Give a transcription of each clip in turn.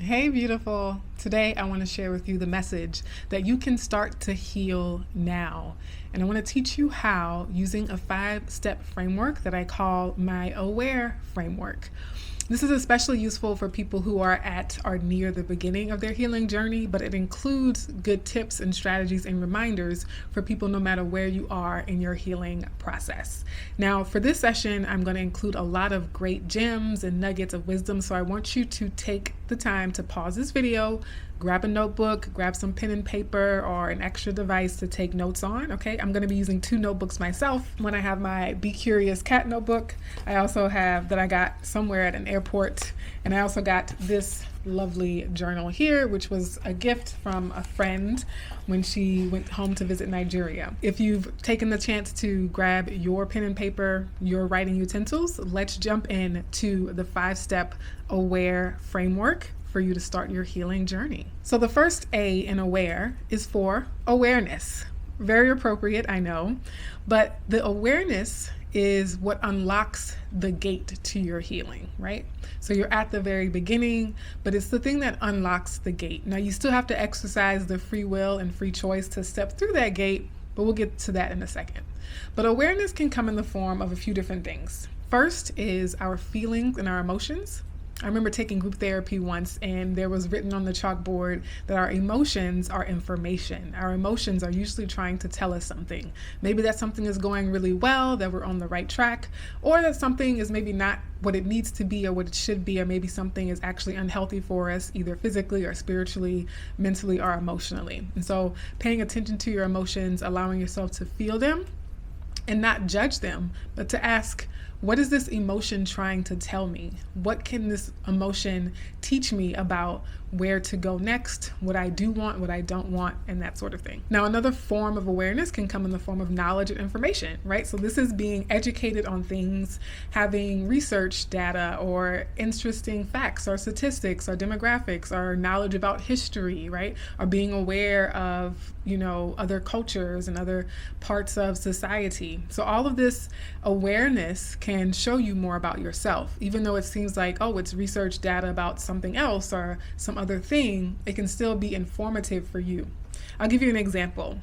Hey, beautiful. Today, I want to share with you the message that you can start to heal now. And I want to teach you how using a 5-step framework that I call my AWARE framework. This is especially useful for people who are at or near the beginning of their healing journey, but it includes good tips and strategies and reminders for people no matter where you are in your healing process. Now, for this session, I'm going to include a lot of great gems and nuggets of wisdom, so I want you to take the time to pause this video, grab a notebook, grab some pen and paper or an extra device to take notes on, okay? I'm gonna be using 2 notebooks myself. When I have my Be Curious cat notebook, I also have that I got somewhere at an airport, and I also got this lovely journal here, which was a gift from a friend when she went home to visit Nigeria. If you've taken the chance to grab your pen and paper, your writing utensils, let's jump in to the 5-step AWARE framework for you to start your healing journey. So the first A in AWARE is for awareness. Very appropriate, I know, but the awareness is what unlocks the gate to your healing, right? So you're at the very beginning, but it's the thing that unlocks the gate. Now you still have to exercise the free will and free choice to step through that gate, but we'll get to that in a second. But awareness can come in the form of a few different things. First is our feelings and our emotions. I remember taking group therapy once, and there was written on the chalkboard that our emotions are information. Our emotions are usually trying to tell us something. Maybe that something is going really well, that we're on the right track, or that something is maybe not what it needs to be or what it should be, or maybe something is actually unhealthy for us, either physically or spiritually, mentally or emotionally. And so paying attention to your emotions, allowing yourself to feel them and not judge them, but to ask, what is this emotion trying to tell me? What can this emotion teach me about where to go next, what I do want, what I don't want, and that sort of thing. Now, another form of awareness can come in the form of knowledge and information, right? So this is being educated on things, having research data or interesting facts or statistics or demographics or knowledge about history, right? Or being aware of, other cultures and other parts of society. So all of this awareness can show you more about yourself. Even though it seems like, it's research data about something else or some other thing, it can still be informative for you. I'll give you an example.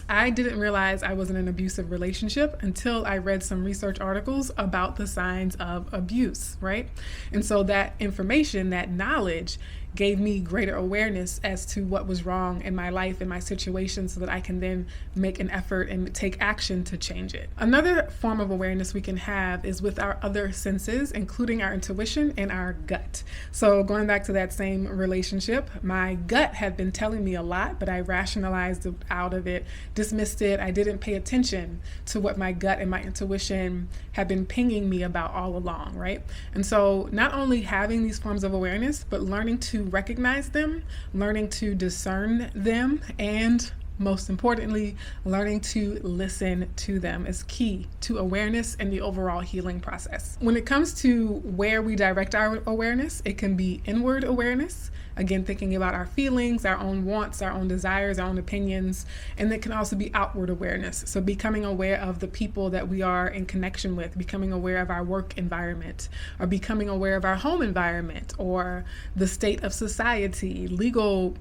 I didn't realize I was in an abusive relationship until I read some research articles about the signs of abuse, right? And so that information, that knowledge, gave me greater awareness as to what was wrong in my life and my situation so that I can then make an effort and take action to change it. Another form of awareness we can have is with our other senses, including our intuition and our gut. So going back to that same relationship, my gut had been telling me a lot, but I rationalized out of it, dismissed it. I didn't pay attention to what my gut and my intuition had been pinging me about all along, right? And so not only having these forms of awareness, but learning to recognize them, learning to discern them, and most importantly, learning to listen to them is key to awareness and the overall healing process. When it comes to where we direct our awareness, it can be inward awareness, again, thinking about our feelings, our own wants, our own desires, our own opinions, and it can also be outward awareness. So becoming aware of the people that we are in connection with, becoming aware of our work environment, or becoming aware of our home environment, or the state of society, legal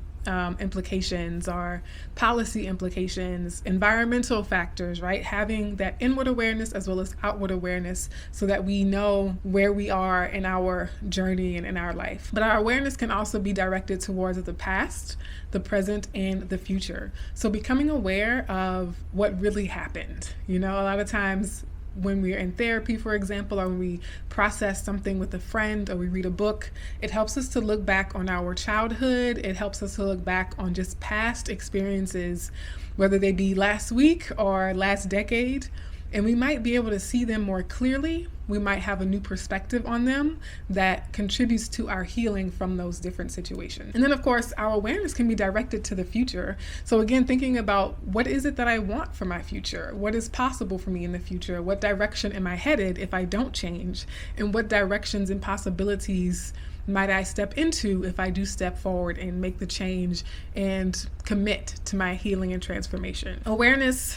implications or policy implications, environmental factors, right? Having that inward awareness as well as outward awareness so that we know where we are in our journey and in our life. But our awareness can also be directed towards the past, the present, and the future. So becoming aware of what really happened. A lot of times when we're in therapy, for example, or when we process something with a friend or we read a book, it helps us to look back on our childhood. It helps us to look back on just past experiences, whether they be last week or last decade, and we might be able to see them more clearly. We might have a new perspective on them that contributes to our healing from those different situations. And then, of course, our awareness can be directed to the future. So again, thinking about what is it that I want for my future? What is possible for me in the future? What direction am I headed if I don't change? And what directions and possibilities might I step into if I do step forward and make the change and commit to my healing and transformation? Awareness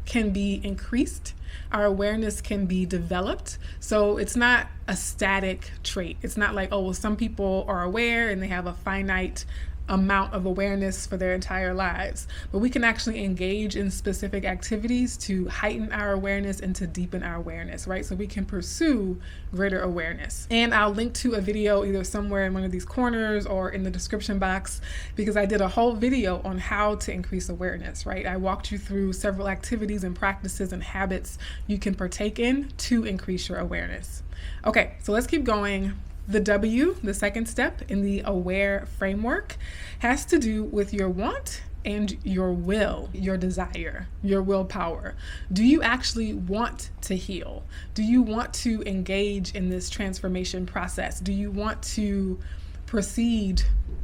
can be increased. Our awareness can be developed. So it's not a static trait. It's not like, oh, well, some people are aware and they have a finite amount of awareness for their entire lives. But we can actually engage in specific activities to heighten our awareness and to deepen our awareness, right? So we can pursue greater awareness. And I'll link to a video either somewhere in one of these corners or in the description box, because I did a whole video on how to increase awareness, right? I walked you through several activities and practices and habits you can partake in to increase your awareness. Okay, so let's keep going. The W, the second step in the AWARE framework, has to do with your want and your will, your desire, your willpower. Do you actually want to heal? Do you want to engage in this transformation process? Do you want to proceed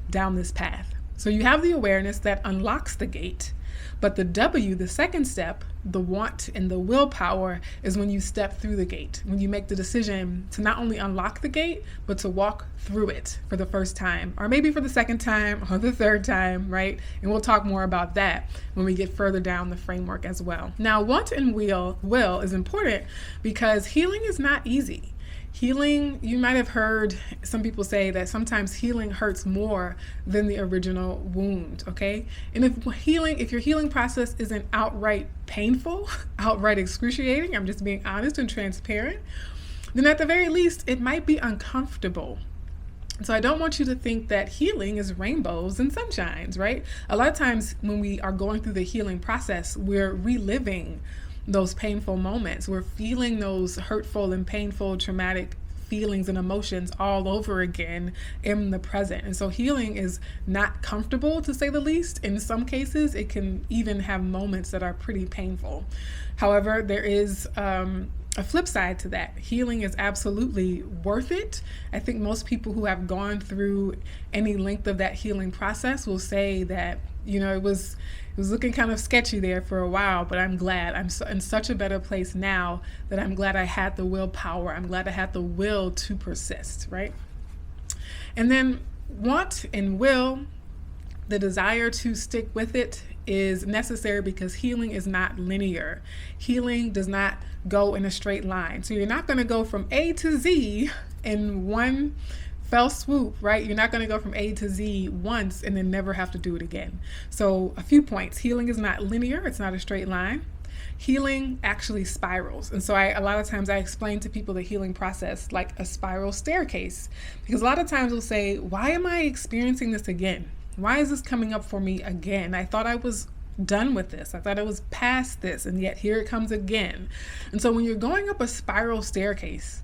down this path? So you have the awareness that unlocks the gate, but the W, the second step, the want and the willpower, is when you step through the gate, when you make the decision to not only unlock the gate, but to walk through it for the first time, or maybe for the second time or the third time, right? And we'll talk more about that when we get further down the framework as well. Now, want and will is important because healing is not easy. Healing, you might have heard some people say that sometimes healing hurts more than the original wound, okay? And if your healing process isn't outright painful, outright excruciating, I'm just being honest and transparent, then at the very least, it might be uncomfortable. So I don't want you to think that healing is rainbows and sunshines, right? A lot of times when we are going through the healing process, we're reliving those painful moments. We're feeling those hurtful and painful, traumatic feelings and emotions all over again in the present. And so healing is not comfortable, to say the least. In some cases, it can even have moments that are pretty painful. However, there is a flip side to that. Healing is absolutely worth it. I think most people who have gone through any length of that healing process will say that, you know, it was looking kind of sketchy there for a while, but I'm glad. I'm in such a better place now that I'm glad I had the willpower. I'm glad I had the will to persist, right? And then want and will, the desire to stick with it, is necessary because healing is not linear. Healing does not go in a straight line. So you're not going to go from A to Z in one fell swoop, right? You're not going to go from A to Z once and then never have to do it again. So a few points. Healing is not linear. It's not a straight line. Healing actually spirals. And so a lot of times I explain to people the healing process like a spiral staircase, because a lot of times we'll say, why am I experiencing this again? Why is this coming up for me again? I thought I was done with this. I thought I was past this, and yet here it comes again. And so when you're going up a spiral staircase,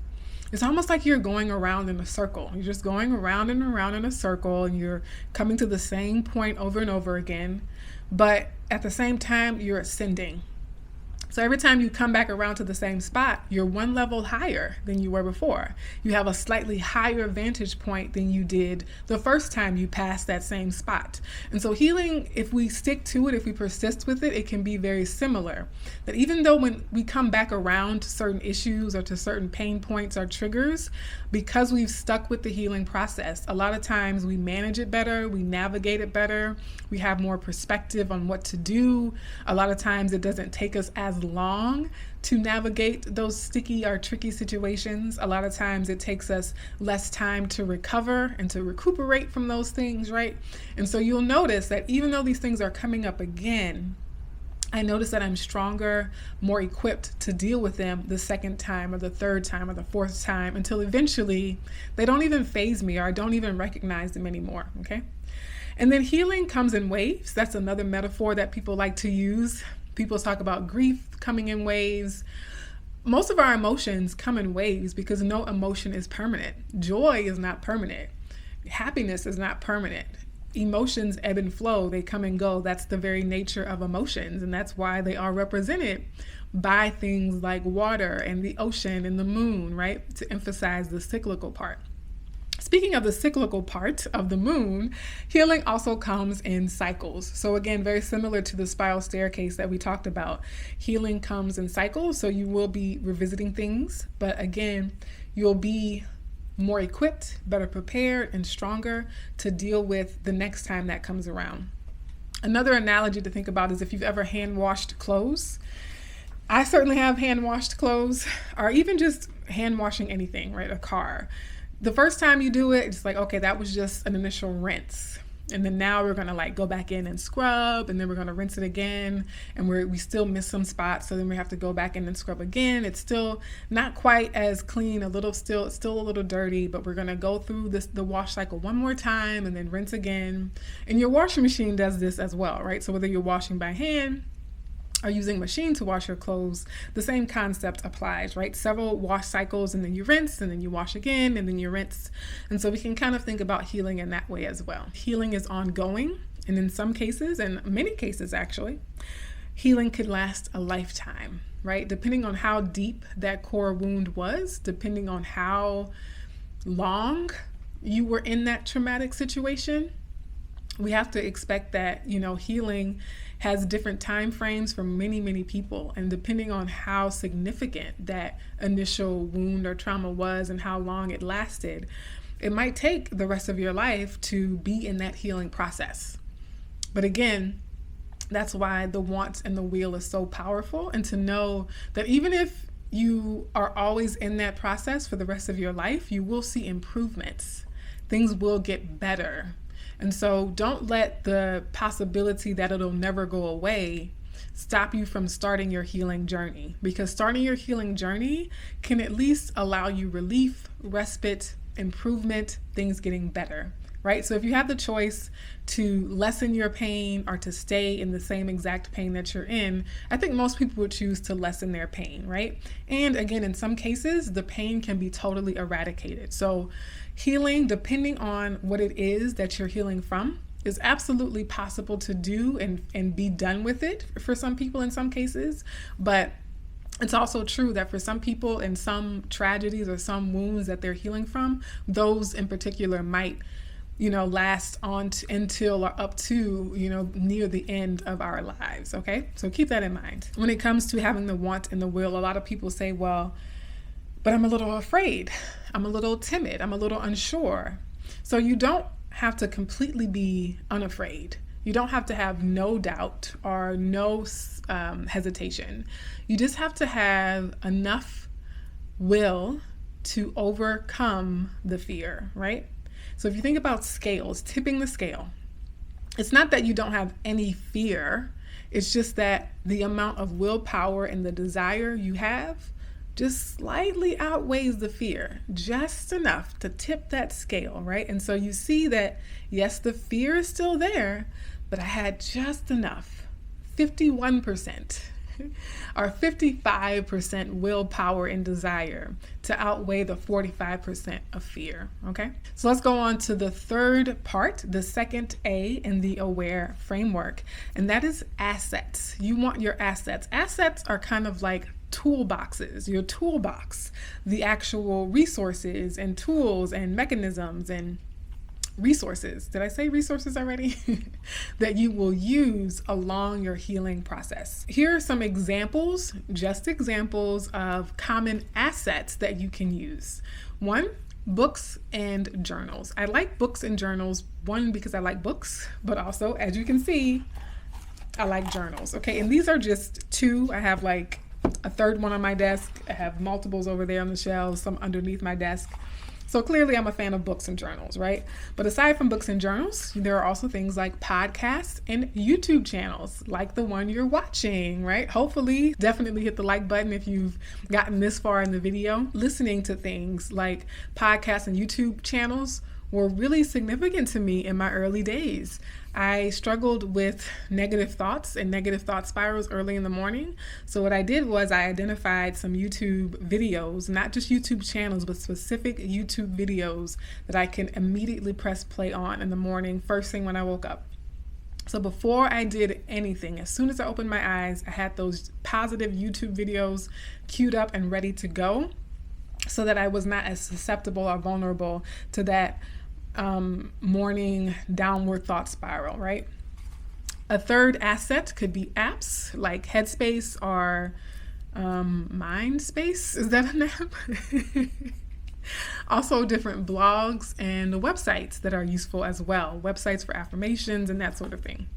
it's almost like you're going around in a circle. You're just going around and around in a circle, and you're coming to the same point over and over again. But at the same time, you're ascending. So every time you come back around to the same spot, you're one level higher than you were before. You have a slightly higher vantage point than you did the first time you passed that same spot. And so healing, if we stick to it, if we persist with it, it can be very similar. That even though when we come back around to certain issues or to certain pain points or triggers, because we've stuck with the healing process, a lot of times we manage it better, we navigate it better, we have more perspective on what to do. A lot of times it doesn't take us as long to navigate those sticky or tricky situations. A lot of times it takes us less time to recover and to recuperate from those things, right? And so you'll notice that even though these things are coming up again, I notice that I'm stronger, more equipped to deal with them the second time or the third time or the fourth time, until eventually they don't even faze me, or I don't even recognize them anymore, okay? And then healing comes in waves. That's another metaphor that people like to use. People talk about grief coming in waves. Most of our emotions come in waves because no emotion is permanent. Joy is not permanent. Happiness is not permanent. Emotions ebb and flow, they come and go. That's the very nature of emotions, and that's why they are represented by things like water and the ocean and the moon, right? To emphasize the cyclical part. Speaking of the cyclical part of the moon, healing also comes in cycles. So again, very similar to the spiral staircase that we talked about. Healing comes in cycles, so you will be revisiting things, but again, you'll be more equipped, better prepared, and stronger to deal with the next time that comes around. Another analogy to think about is if you've ever hand washed clothes. I certainly have hand washed clothes, or even just hand washing anything, right? A car. The first time you do it, it's like, okay, that was just an initial rinse. And then now we're gonna like go back in and scrub, and then we're gonna rinse it again, and we still miss some spots, so then we have to go back in and scrub again. It's still not quite as clean, still a little dirty, but we're gonna go through the wash cycle one more time and then rinse again. And your washing machine does this as well, right? So whether you're washing by hand are using machine to wash your clothes, the same concept applies, right? Several wash cycles, and then you rinse, and then you wash again, and then you rinse. And so we can kind of think about healing in that way as well. Healing is ongoing, and in some cases, and many cases actually, healing could last a lifetime, right? Depending on how deep that core wound was, depending on how long you were in that traumatic situation, we have to expect that, healing has different time frames for many people, and depending on how significant that initial wound or trauma was and how long it lasted, it might take the rest of your life to be in that healing process. But again, that's why the want and the will is so powerful, and to know that even if you are always in that process for the rest of your life, you will see improvements. Things will get better. And so don't let the possibility that it'll never go away stop you from starting your healing journey, because starting your healing journey can at least allow you relief, respite, improvement, things getting better, right? So if you have the choice to lessen your pain or to stay in the same exact pain that you're in, I think most people would choose to lessen their pain, right? And again, in some cases, the pain can be totally eradicated. So healing, depending on what it is that you're healing from, is absolutely possible to do and be done with it for some people in some cases. But it's also true that for some people and some tragedies or some wounds that they're healing from, those in particular might last on until or up to, near the end of our lives, okay? So keep that in mind. When it comes to having the want and the will, a lot of people say, well, but I'm a little afraid, I'm a little timid, I'm a little unsure. So you don't have to completely be unafraid. You don't have to have no doubt or no hesitation. You just have to have enough will to overcome the fear, right? So if you think about scales, tipping the scale, it's not that you don't have any fear. It's just that the amount of willpower and the desire you have just slightly outweighs the fear, just enough to tip that scale, right? And so you see that, yes, the fear is still there, but I had just enough, 51%. Or 55% willpower and desire to outweigh the 45% of fear, okay? So let's go on to the third part, the second A in the AWARE framework, and that is assets. You want your assets. Assets are kind of like toolboxes, your toolbox, the actual resources and tools and mechanisms and resources. Did I say resources already? That you will use along your healing process. Here are some examples, just examples of common assets that you can use. One, books and journals. I like books and journals, one, because I like books, but also, as you can see, I like journals. Okay, and these are just two. I have like a third one on my desk. I have multiples over there on the shelves, some underneath my desk. So clearly I'm a fan of books and journals, right? But aside from books and journals, there are also things like podcasts and YouTube channels, like the one you're watching, right? Hopefully, definitely hit the like button if you've gotten this far in the video. Listening to things like podcasts and YouTube channels were really significant to me in my early days. I struggled with negative thoughts and negative thought spirals early in the morning. So what I did was I identified some YouTube videos, not just YouTube channels, but specific YouTube videos that I can immediately press play on in the morning, first thing when I woke up. So before I did anything, as soon as I opened my eyes, I had those positive YouTube videos queued up and ready to go so that I was not as susceptible or vulnerable to that morning downward thought spiral, right? A third asset could be apps like Headspace or Mindspace. Is that an app? Also different blogs and websites that are useful as well. Websites for affirmations and that sort of thing.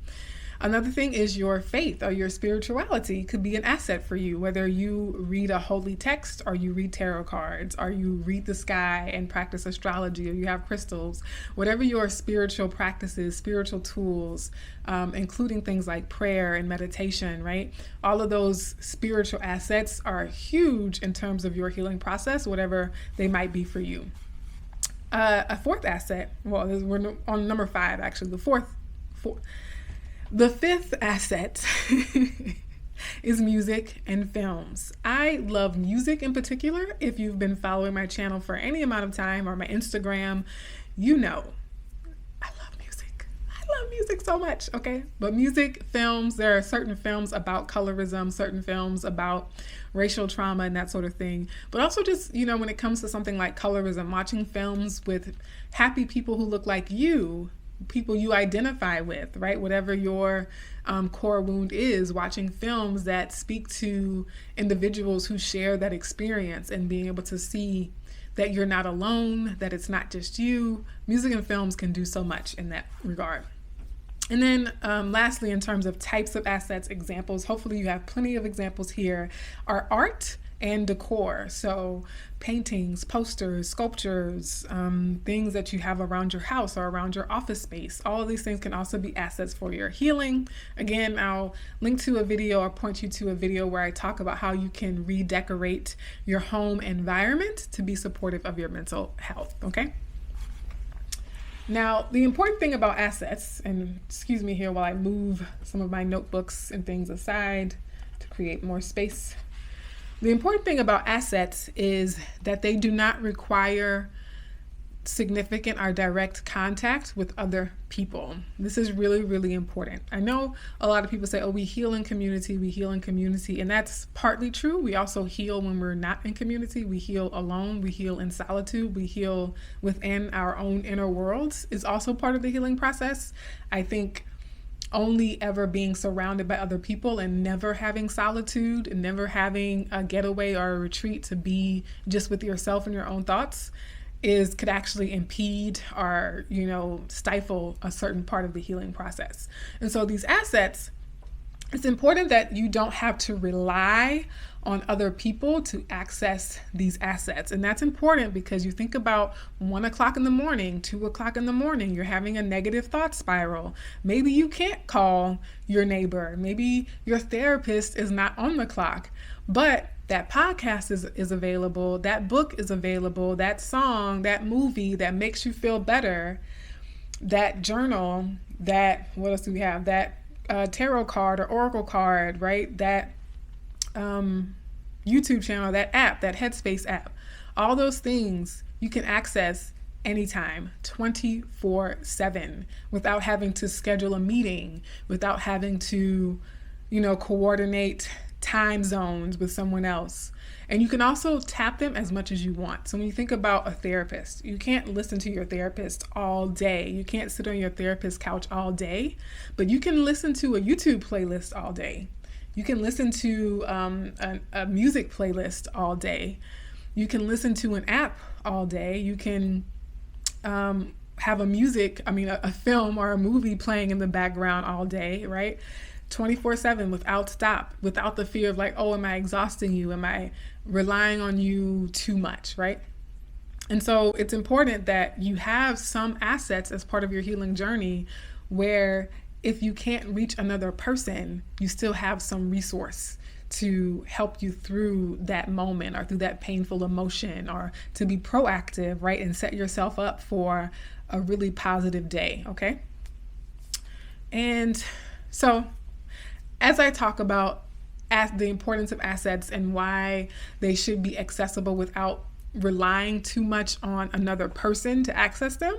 Another thing is your faith or your spirituality could be an asset for you, whether you read a holy text or you read tarot cards or you read the sky and practice astrology or you have crystals. Whatever your spiritual practices, spiritual tools, including things like prayer and meditation, right? All of those spiritual assets are huge in terms of your healing process, whatever they might be for you. A fourth asset, well, we're on number 5, actually. The fifth asset is music and films. I love music in particular. If you've been following my channel for any amount of time or my Instagram, you know I love music. I love music so much, okay? But music, films, there are certain films about colorism, certain films about racial trauma and that sort of thing. But also just, when it comes to something like colorism, watching films with happy people who look like you, people you identify with, right? Whatever your core wound is, watching films that speak to individuals who share that experience and being able to see that you're not alone, that it's not just you. Music and films can do so much in that regard. And then lastly, in terms of types of assets, examples, hopefully you have plenty of examples here, are art and decor. So paintings, posters, sculptures, things that you have around your house or around your office space. All of these things can also be assets for your healing. Again, I'll link to a video or point you to a video where I talk about how you can redecorate your home environment to be supportive of your mental health, okay? Now, the important thing about assets, and excuse me here while I move some of my notebooks and things aside to create more space. The important thing about assets is that they do not require significant or direct contact with other people. This is really, really important. I know a lot of people say, oh, we heal in community, and that's partly true. We also heal when we're not in community. We heal alone, we heal in solitude, we heal within our own inner worlds is also part of the healing process. I think only ever being surrounded by other people and never having solitude and never having a getaway or a retreat to be just with yourself and your own thoughts could actually impede or, stifle a certain part of the healing process. And so these assets, it's important that you don't have to rely on other people to access these assets. And that's important because you think about 1 o'clock in the morning, 2 o'clock in the morning, you're having a negative thought spiral. Maybe you can't call your neighbor. Maybe your therapist is not on the clock, but that podcast is available, that book is available, that song, that movie that makes you feel better, that journal, what else do we have? That tarot card or oracle card, right? That YouTube channel, that app, that Headspace app. All those things you can access anytime, 24/7, without having to schedule a meeting, without having to, coordinate time zones with someone else. And you can also tap them as much as you want. So when you think about a therapist, you can't listen to your therapist all day. You can't sit on your therapist's couch all day, but you can listen to a YouTube playlist all day. You can listen to a music playlist all day. You can listen to an app all day. You can have a film or a movie playing in the background all day, right? 24/7 without stop, without the fear of like, oh, am I exhausting you? Am I relying on you too much, right? And so it's important that you have some assets as part of your healing journey where if you can't reach another person, you still have some resource to help you through that moment or through that painful emotion, or to be proactive, right? And set yourself up for a really positive day, okay? And so as I talk about the importance of assets and why they should be accessible without relying too much on another person to access them,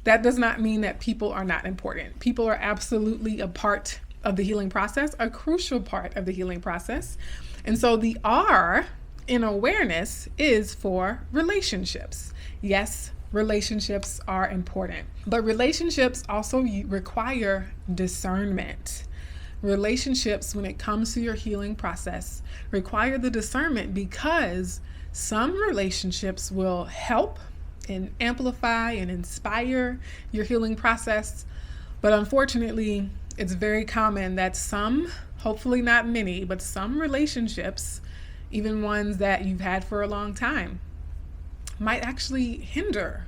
that does not mean that people are not important. People are absolutely a part of the healing process, a crucial part of the healing process. And so the R in awareness is for relationships. Yes, relationships are important, but relationships also require discernment. Relationships, when it comes to your healing process, require the discernment because some relationships will help and amplify and inspire your healing process. But unfortunately, it's very common that some, hopefully not many, but some relationships, even ones that you've had for a long time, might actually hinder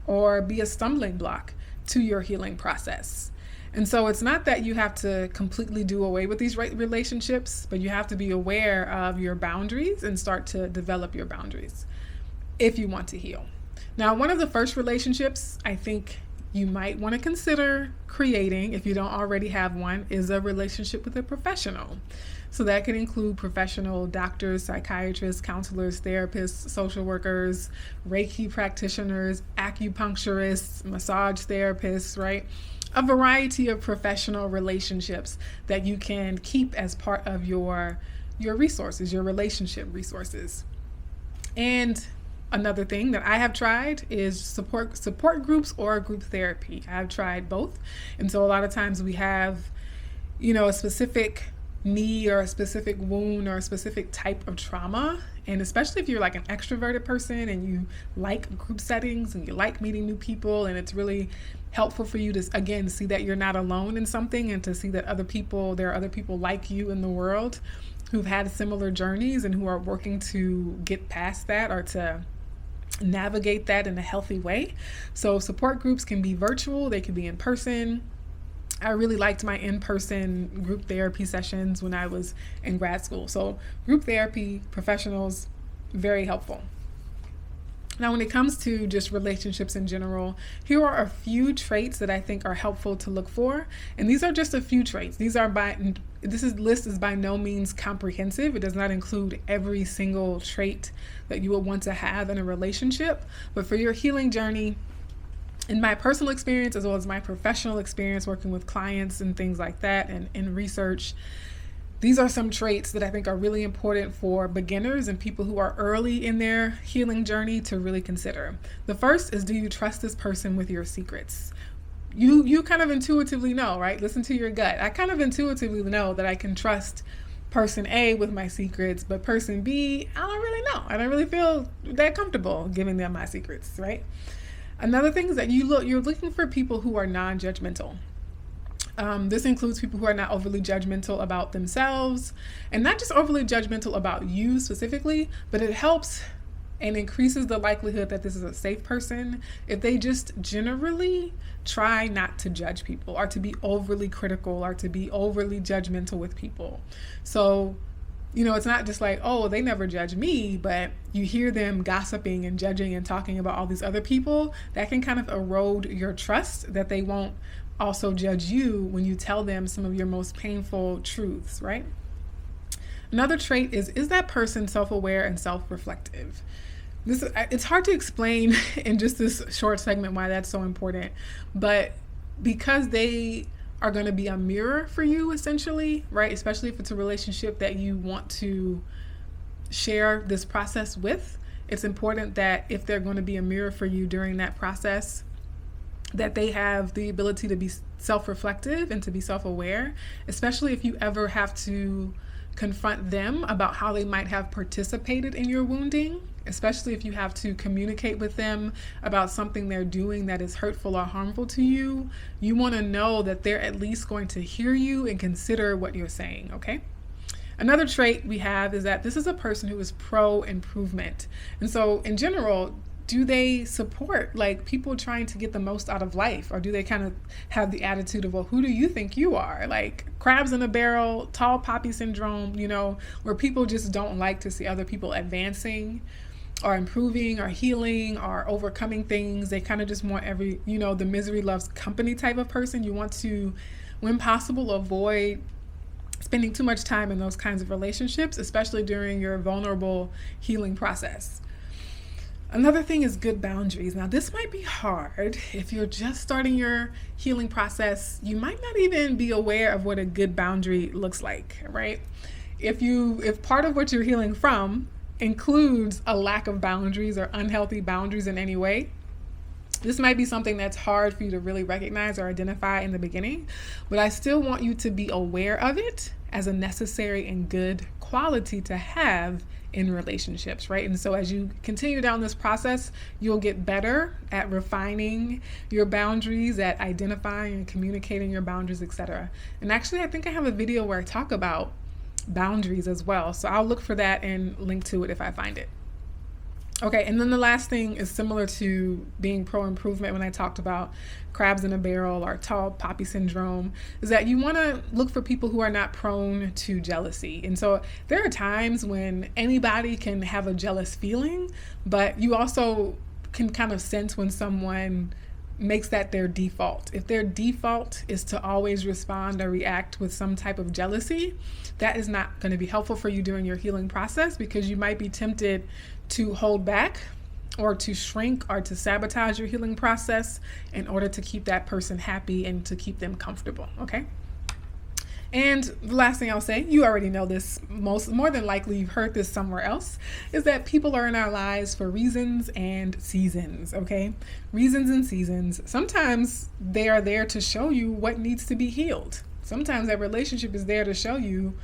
or be a stumbling block to your healing process. And so it's not that you have to completely do away with these relationships, but you have to be aware of your boundaries and start to develop your boundaries if you want to heal. Now, one of the first relationships I think you might want to consider creating, if you don't already have one, is a relationship with a professional. So that can include professional doctors, psychiatrists, counselors, therapists, social workers, Reiki practitioners, acupuncturists, massage therapists, right? A variety of professional relationships that you can keep as part of your resources, your relationship resources. And another thing that I have tried is support groups or group therapy. I've tried both. And so a lot of times we have, a specific need or a specific wound or a specific type of trauma. And especially if you're like an extroverted person and you like group settings and you like meeting new people, and it's really helpful for you to, again, see that you're not alone in something, and to see that there are other people like you in the world who've had similar journeys and who are working to get past that or to navigate that in a healthy way. So support groups can be virtual, they can be in person. I really liked my in-person group therapy sessions when I was in grad school. So group therapy, professionals, very helpful. Now, when it comes to just relationships in general, here are a few traits that I think are helpful to look for. And these are just a few traits. This list is by no means comprehensive. It does not include every single trait that you would want to have in a relationship. But for your healing journey, in my personal experience, as well as my professional experience working with clients and things like that, and in research, these are some traits that I think are really important for beginners and people who are early in their healing journey to really consider. The first is, do you trust this person with your secrets? You kind of intuitively know, right? Listen to your gut. I kind of intuitively know that I can trust person A with my secrets, but person B, I don't really know. I don't really feel that comfortable giving them my secrets, right? Another thing is that you're looking for people who are non-judgmental. This includes people who are not overly judgmental about themselves, and not just overly judgmental about you specifically, but it helps and increases the likelihood that this is a safe person if they just generally try not to judge people or to be overly critical or to be overly judgmental with people. So, it's not just like, oh, they never judge me, but you hear them gossiping and judging and talking about all these other people. That can kind of erode your trust that they won't also judge you when you tell them some of your most painful truths, right? Another trait is that person self-aware and self-reflective? It's hard to explain in just this short segment why that's so important, but because they are going to be a mirror for you, essentially, right? Especially if it's a relationship that you want to share this process with, it's important that if they're going to be a mirror for you during that process, that they have the ability to be self-reflective and to be self-aware, especially if you ever have to confront them about how they might have participated in your wounding, especially if you have to communicate with them about something they're doing that is hurtful or harmful to you. You want to know that they're at least going to hear you and consider what you're saying, okay? Another trait we have is that this is a person who is pro-improvement. And so in general, do they support like people trying to get the most out of life? Or do they kind of have the attitude of, well, who do you think you are? Like crabs in a barrel, tall poppy syndrome, where people just don't like to see other people advancing or improving or healing or overcoming things. They kind of just want the misery loves company type of person. You want to, when possible, avoid spending too much time in those kinds of relationships, especially during your vulnerable healing process. Another thing is good boundaries. Now, this might be hard if you're just starting your healing process. You might not even be aware of what a good boundary looks like, right? If part of what you're healing from includes a lack of boundaries or unhealthy boundaries in any way, This might be something that's hard for you to really recognize or identify in the beginning, but I still want you to be aware of it as a necessary and good quality to have in relationships, right? And so as you continue down this process, you'll get better at refining your boundaries, at identifying and communicating your boundaries, etc. And actually, I think I have a video where I talk about boundaries as well. So I'll look for that and link to it if I find it. Okay, and then the last thing is similar to being pro-improvement when I talked about crabs in a barrel or tall poppy syndrome, is that you want to look for people who are not prone to jealousy. And so there are times when anybody can have a jealous feeling, but you also can kind of sense when someone makes that their default. If their default is to always respond or react with some type of jealousy, that is not going to be helpful for you during your healing process, because you might be tempted to hold back or to shrink or to sabotage your healing process in order to keep that person happy and to keep them comfortable, okay? And the last thing I'll say, you already know this, more than likely you've heard this somewhere else, is that people are in our lives for reasons and seasons, okay? Reasons and seasons. Sometimes they are there to show you what needs to be healed. Sometimes that relationship is there to show you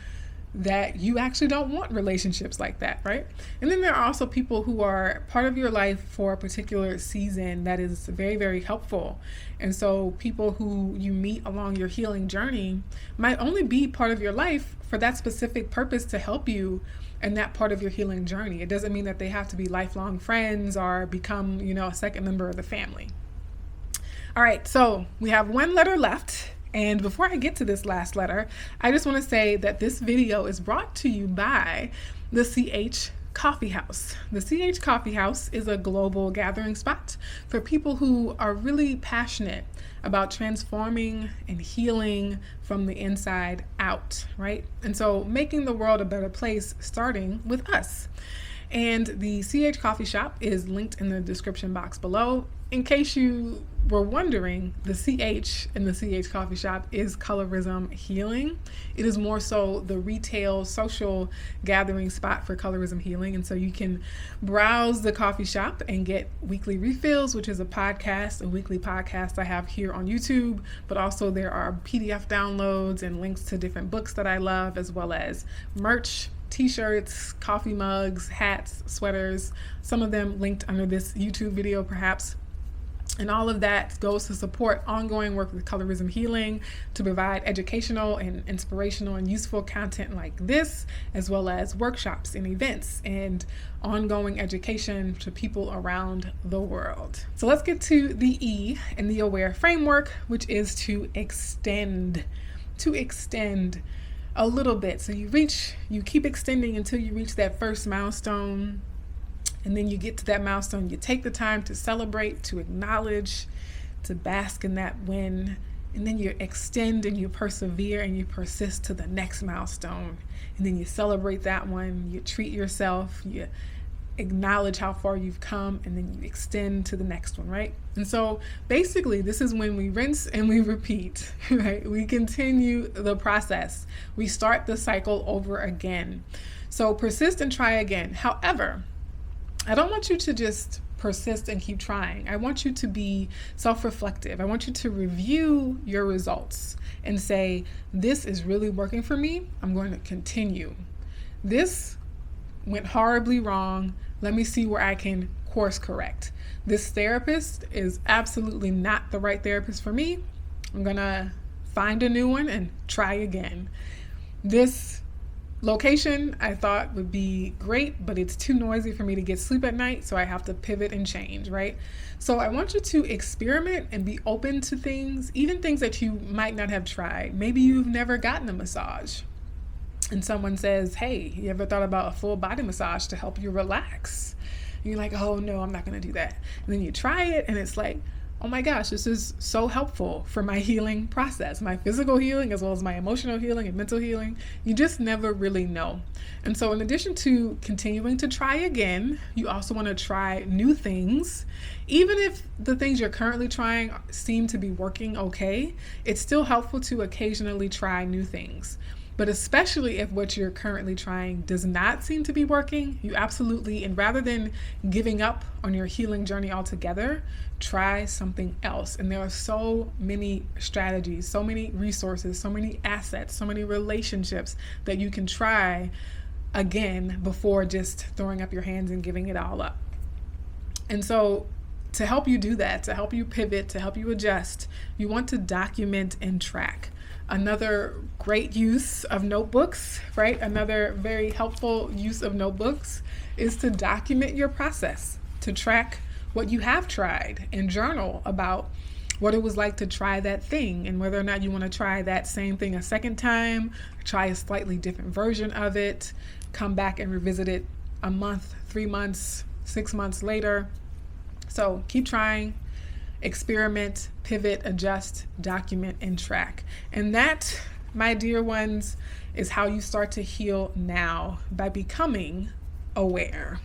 that you actually don't want relationships like that, right? And then there are also people who are part of your life for a particular season that is very, very helpful. And so people who you meet along your healing journey might only be part of your life for that specific purpose to help you in that part of your healing journey. It doesn't mean that they have to be lifelong friends or become, a second member of the family. All right, so we have one letter left. And before I get to this last letter, I just want to say that this video is brought to you by the CoffeeHouse. The CoffeeHouse is a global gathering spot for people who are really passionate about transforming and healing from the inside out, right? And so making the world a better place, starting with us. And the Coffee Shop is linked in the description box below. In case you were wondering, the CH in the Coffee Shop is Colorism Healing. It is more so the retail social gathering spot for Colorism Healing. And so you can browse the coffee shop and get weekly refills, which is a weekly podcast I have here on YouTube. But also there are PDF downloads and links to different books that I love, as well as merch, t-shirts, coffee mugs, hats, sweaters, some of them linked under this YouTube video perhaps. And all of that goes to support ongoing work with Colorism Healing, to provide educational and inspirational and useful content like this, as well as workshops and events and ongoing education to people around the world. So let's get to the E in the AWARE framework, which is to extend a little bit. So you keep extending until you reach that first milestone. And then you get to that milestone, you take the time to celebrate, to acknowledge, to bask in that win. And then you extend and you persevere and you persist to the next milestone. And then you celebrate that one, you treat yourself, you acknowledge how far you've come, and then you extend to the next one, right? And so basically this is when we rinse and we repeat, right? We continue the process. We start the cycle over again. So persist and try again. However, I don't want you to just persist and keep trying. I want you to be self-reflective. I want you to review your results and say, this is really working for me. I'm going to continue. This went horribly wrong. Let me see where I can course correct. This therapist is absolutely not the right therapist for me. I'm going to find a new one and try again. This location I thought would be great, but it's too noisy for me to get sleep at night, so I have to pivot and change, right? So I want you to experiment and be open to things, even things that you might not have tried. Maybe you've never gotten a massage and someone says, hey, you ever thought about a full body massage to help you relax? And you're like, oh no, I'm not gonna do that. And then you try it and it's like, oh my gosh, this is so helpful for my healing process, my physical healing, as well as my emotional healing and mental healing. You just never really know. And so in addition to continuing to try again, you also want to try new things. Even if the things you're currently trying seem to be working okay, it's still helpful to occasionally try new things. But especially if what you're currently trying does not seem to be working, you absolutely, and rather than giving up on your healing journey altogether, try something else. And there are so many strategies, so many resources, so many assets, so many relationships that you can try again before just throwing up your hands and giving it all up. And so to help you do that, to help you pivot, to help you adjust, you want to document and track. Another great use of notebooks, right? Another very helpful use of notebooks is to document your process, to track what you have tried and journal about what it was like to try that thing and whether or not you want to try that same thing a second time, try a slightly different version of it, come back and revisit it a month, 3 months, 6 months later. So keep trying, experiment, pivot, adjust, document, and track. And that, my dear ones, is how you start to heal now, by becoming aware.